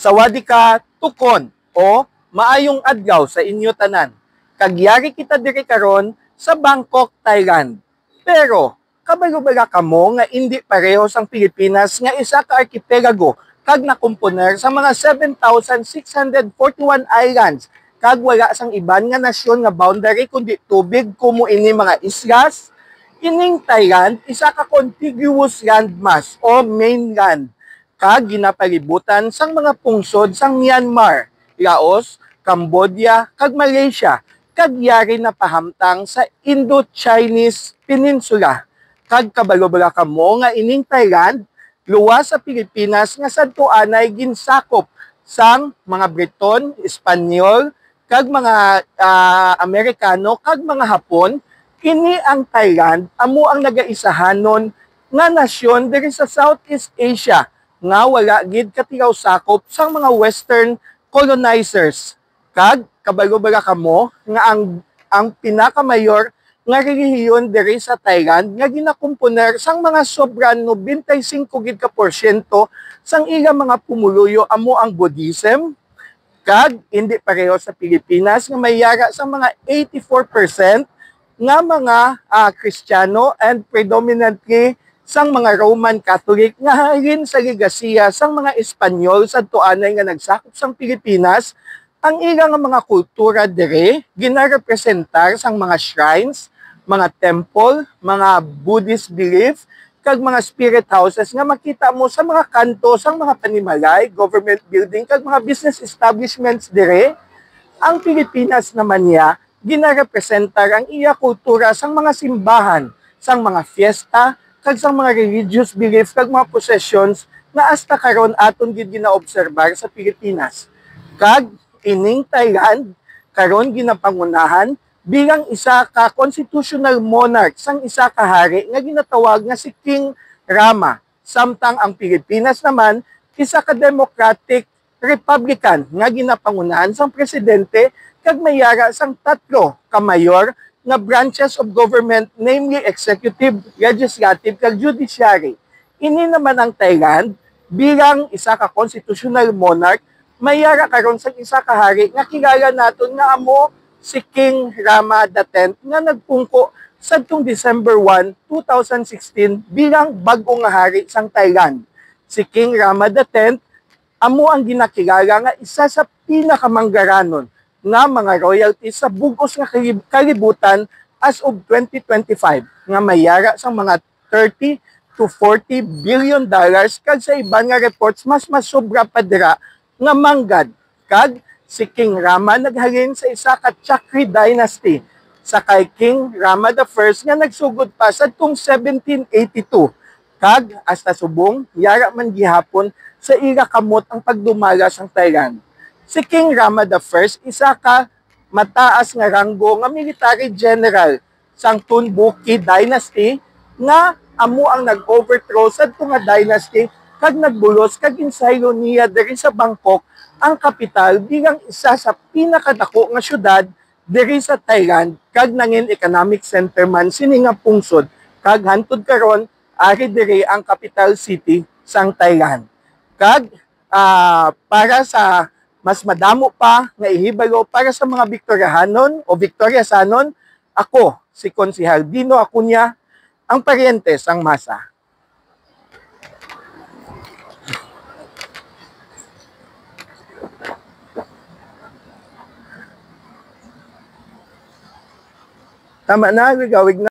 Sawadi ka tukon o maayong adlaw sa inyo tanan. Kagyari kita diri karon sa Bangkok, Thailand. Pero kabalo-bala kamo nga hindi pareho sang Pilipinas nga isa ka arkipelago kag nakomponer sa mga 7,641 islands kag wala sang iban nga nasyon nga boundary kundi tubig kumo ini mga islas. Ining Thailand isa ka contiguous landmass o mainland kag ginapalibutan sang mga pungsod sang Myanmar, Laos, Cambodia, kag Malaysia, kag yari na pahamtang sa Indo-Chinese Peninsula. Kag kabalo-bala kamo nga ining Thailand, luwas sa Pilipinas nga sadto anay ginsakop sang mga Briton, Espanyol, kag mga Amerikano, kag mga Hapon. Kini ang Thailand amo ang nagaisahanon nga nasyon diri sa Southeast Asia nga wala gid katilaw sakop sang mga western colonizers. Kag kabalo-bala kamo nga ang pinakamayor nga relihiyon diri sa Thailand nga ginakomponer sang mga sobran 95 gid ka porsyento sang ilang mga pumuluyo amo ang Buddhism. Kag hindi pareho sa Pilipinas nga may yara sa mga 84% nga mga Kristiyano and predominantly sang mga Roman Catholic nga halin sa ligasiya sang mga Espanyol sa tuanay nga nagsakop sang Pilipinas. Ang ilang mga kultura dire ginarepresentar sang mga shrines, mga temple, mga Buddhist belief, kag mga spirit houses nga makita mo sa mga kanto sang mga panimalay, government building, kag mga business establishments dire. Ang Pilipinas naman niya ginarepresentar ang iya kultura sang mga simbahan, sang mga fiesta, kag sang mga religious beliefs kag mga possessions na hasta karon aton gid ginaobserbar sa Pilipinas. Kag ining Thailand karon ginapangunahan bilang isa ka constitutional monarch sang isa ka hari nga ginatawag nga si King Rama. Samtang ang Pilipinas naman isa ka democratic republican nga ginapangunahan sang presidente kag mayara sang tatlo ka mayor nga branches of government, namely executive, legislative, kag judiciary. Ini naman ang Thailand bilang isa ka constitutional monarch, mayara karon sa isa ka hari nga kilala naton nga amo si King Rama X nga nagpungko sadtong December 1, 2016 bilang bag-o nga hari sang Thailand. Si King Rama X amo ang ginakilala nga isa sa pinakamanggaranon nga mga royalties sa bugos nga kalibutan as of 2025 nga mayara sa mga 30 to 40 billion dollars kag sa iban nga reports mas sobra pa dira nga manggad. Kag si King Rama naghalin sa isa ka Chakri dynasty sa kay King Rama I nga nagsugod pa sadtong 1782 kag hasta subong yara man gihapon sa ira kamot ang pagdumala sang Thailand. Si King Rama I, isa ka mataas nga ranggo nga military general sang Tunbuki dynasty nga amo ang nag-overthrow sadto nga dynasty kag nagbulos kag insaylo niya diri sa Bangkok ang kapital bilang isa sa pinakadako nga syudad diri sa Thailand kag nangin economic center man sini nga pungsod kag hantud karon ari diri ang capital city sang Thailand. Kag para sa mas madamo pa nga ihibalo para sa mga Victoriahanon o Victoriasanon, ako, si Konsehal Dino Acuña, ang paryente sang masa. Tama na, gawig na.